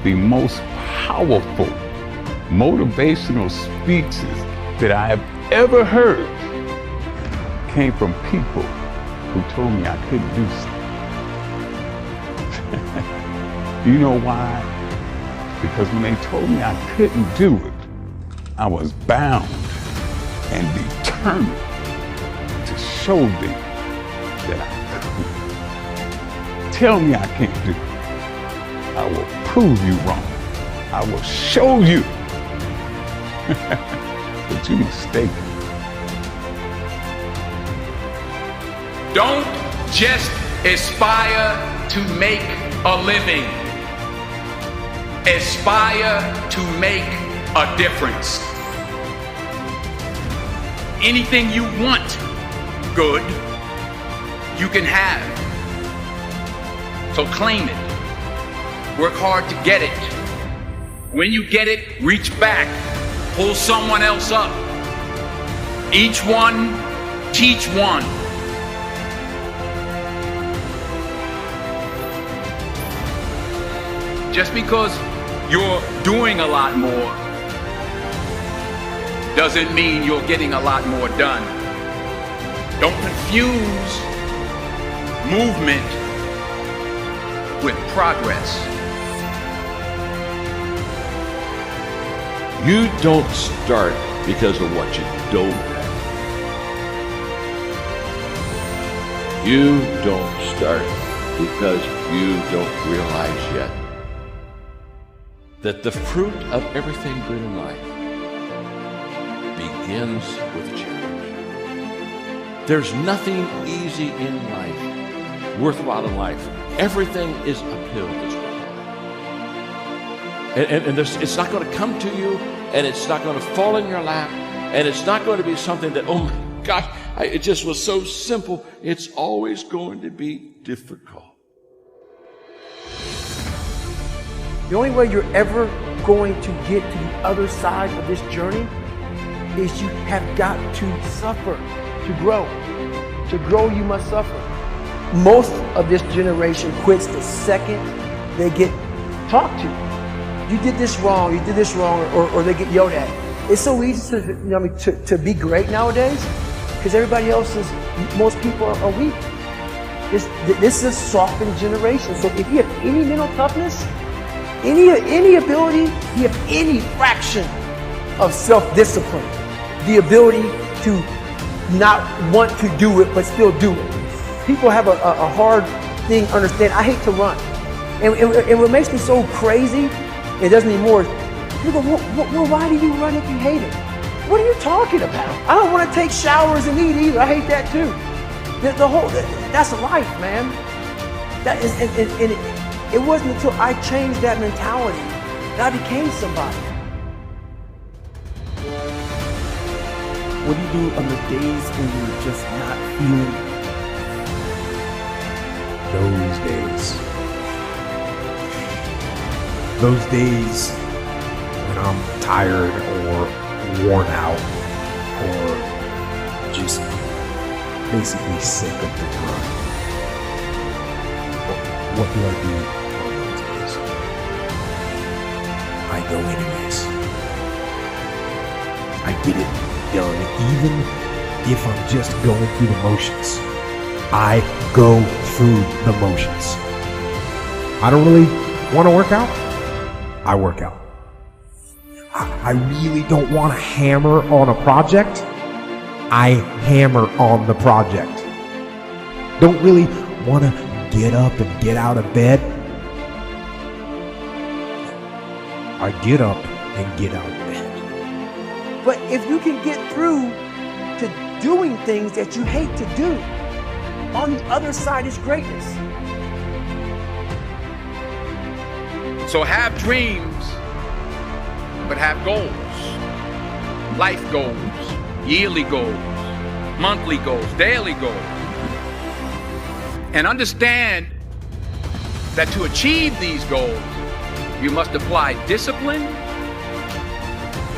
the most powerful motivational speeches that I have ever heard came from people who told me I couldn't do something. You know why? Because when they told me I couldn't do it, I was bound and determined to show them that I could. Tell me I can't do it. I will prove you wrong. I will show you. But you're mistaken. Don't just aspire to make a living. Aspire to make a difference. Anything you want good, you can have. So claim it. Work hard to get it. When you get it, reach back. Pull someone else up. Each one, teach one. Just because you're doing a lot more doesn't mean you're getting a lot more done. Don't confuse movement with progress. You don't start because of what you don't have. You don't start because you don't realize yet that the fruit of everything good in life begins with challenge. There's nothing easy in life, worthwhile in life. Everything is uphill this way. And it's not going to come to you, and it's not going to fall in your lap, and it's not going to be something that, oh my gosh, it just was so simple. It's always going to be difficult. The only way you're ever going to get to the other side of this journey is you have got to suffer to grow. To grow, you must suffer. Most of this generation quits the second they get talked to. You did this wrong, or they get yelled at. It's so easy to be great nowadays because most people are weak. This is a softened generation. So if you have any mental toughness, any ability, you have any fraction of self-discipline, the ability to not want to do it but still do it. People have a hard thing understand. I hate to run. And what makes me so crazy, it doesn't anymore, people go, well, why do you run if you hate it? What are you talking about? I don't want to take showers and eat either. I hate that too. That's life, man. It wasn't until I changed that mentality that I became somebody. What do you do on the days when you're just not feeling it? Those days when I'm tired or worn out or just basically sick of the grind. What do I do on those days? I go anyways. I get it done, even if I'm just going through the motions. I go through the motions. I don't really want to work out. I work out. I really don't want to hammer on a project. I hammer on the project. Don't really want to get up and get out of bed. I get up and get out of bed. But if you can get through to doing things that you hate to do, on the other side is greatness. So have dreams, but have goals. Life goals, yearly goals, monthly goals, daily goals. And understand that to achieve these goals, you must apply discipline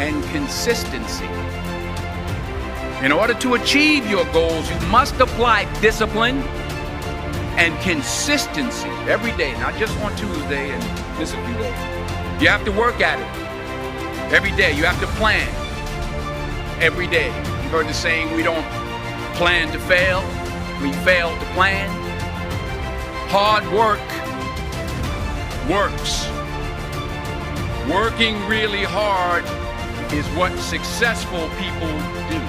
and consistency. In order to achieve your goals, you must apply discipline and consistency every day, not just on Tuesday and miss a few days. You have to work at it every day. You have to plan every day. You've heard the saying, we don't plan to fail, we fail to plan. Hard work works. Working really hard is what successful people do.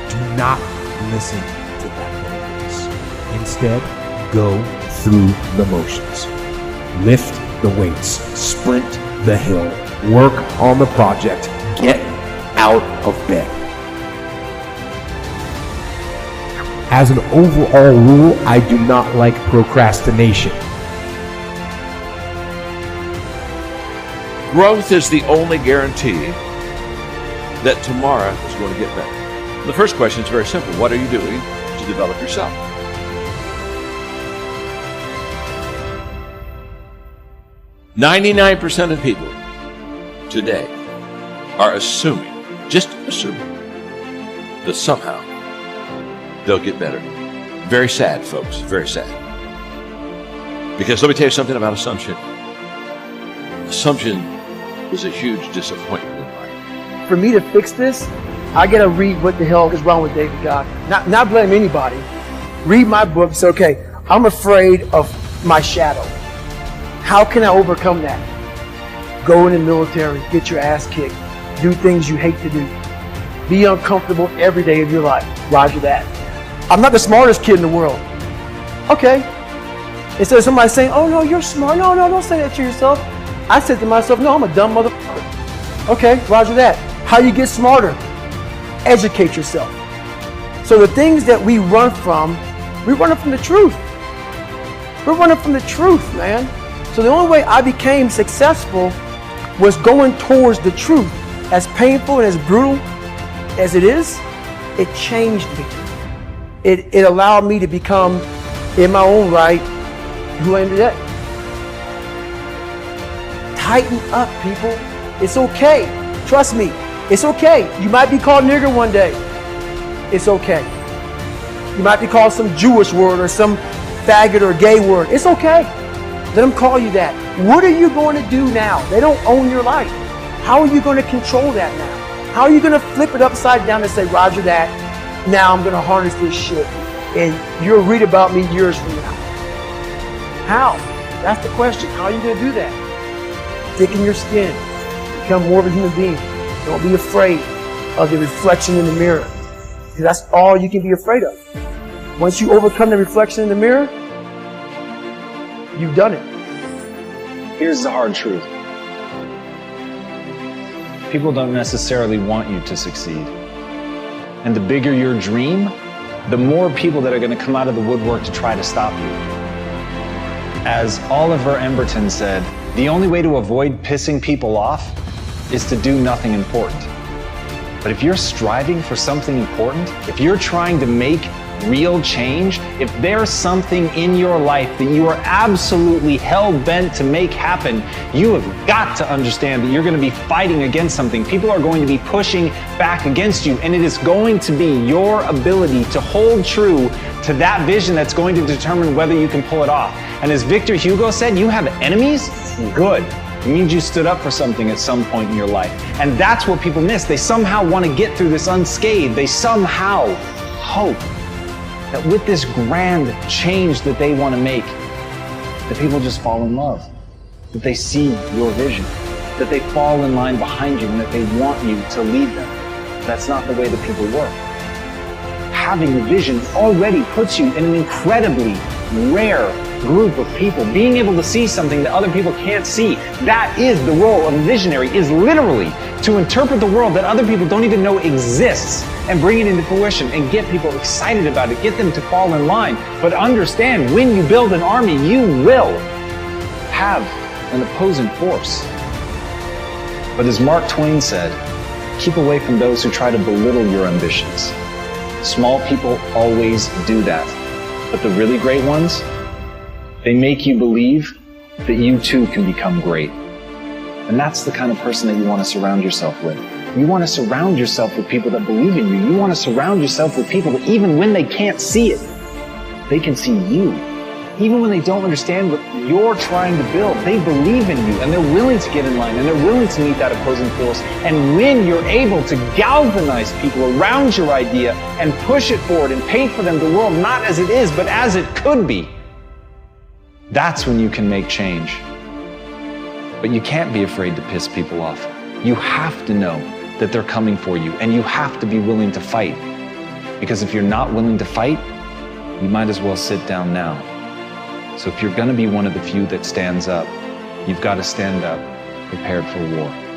Do not listen to that voice. Instead, go through the motions. Lift the weights, sprint the hill, work on the project, get out of bed. As an overall rule, I do not like procrastination. Growth is the only guarantee that tomorrow is going to get better. The first question is very simple. What are you doing to develop yourself? %99 of people today are assuming, just assuming, that somehow they'll get better. Very sad, folks, very sad. Because let me tell you something about assumption. Assumption is a huge disappointment in life. For me to fix this, I gotta read what the hell is wrong with David God. Not blame anybody. Read my book. Say, okay, I'm afraid of my shadow. How can I overcome that? Go in the military, get your ass kicked, do things you hate to do. Be uncomfortable every day of your life. Roger that. I'm not the smartest kid in the world. Okay. Instead of somebody saying, oh no, you're smart. No, don't say that to yourself. I said to myself, no, I'm a dumb motherfucker. Okay, roger that. How you get smarter? Educate yourself. So the things that we run from the truth. We're running from the truth, man. So the only way I became successful was going towards the truth. As painful and as brutal as it is, it changed me. It allowed me to become, in my own right, who I am today. Tighten up, people. It's okay. Trust me. It's okay. You might be called nigger one day. It's okay. You might be called some Jewish word or some faggot or gay word. It's okay. Let them call you that. What are you going to do now? They don't own your life. How are you going to control that now? How are you going to flip it upside down and say, roger that, now I'm going to harness this shit and you'll read about me years from now? How? That's the question. How are you going to do that? Thicken your skin. Become more of a human being. Don't be afraid of the reflection in the mirror. Because that's all you can be afraid of. Once you overcome the reflection in the mirror, you've done it. Here's the hard truth. People don't necessarily want you to succeed. And the bigger your dream, the more people that are going to come out of the woodwork to try to stop you. As Oliver Emberton said, the only way to avoid pissing people off is to do nothing important. But if you're striving for something important, if you're trying to make real change, if there's something in your life that you are absolutely hell-bent to make happen, you have got to understand that you're going to be fighting against something. People are going to be pushing back against you, and it is going to be your ability to hold true to that vision that's going to determine whether you can pull it off. And as Victor Hugo said, you have enemies? Good. It means you stood up for something at some point in your life. And that's what people miss. They somehow want to get through this unscathed. They somehow hope that with this grand change that they want to make, that people just fall in love, that they see your vision, that they fall in line behind you and that they want you to lead them. That's not the way that people work. Having a vision already puts you in an incredibly rare group of people. Being able to see something that other people can't see, that is the role of a visionary, is literally to interpret the world that other people don't even know exists and bring it into fruition and get people excited about it, get them to fall in line. But understand, when you build an army, you will have an opposing force. But as Mark Twain said, keep away from those who try to belittle your ambitions. Small people always do that. But the really great ones, they make you believe that you too can become great. And that's the kind of person that you want to surround yourself with. You want to surround yourself with people that believe in you. You want to surround yourself with people that even when they can't see it, they can see you. Even when they don't understand what you're trying to build, they believe in you and they're willing to get in line and they're willing to meet that opposing force. And when you're able to galvanize people around your idea and push it forward and paint for them the world not as it is, but as it could be, that's when you can make change. But you can't be afraid to piss people off. You have to know that they're coming for you, and you have to be willing to fight. Because if you're not willing to fight, you might as well sit down now. So if you're going to be one of the few that stands up, you've got to stand up prepared for war.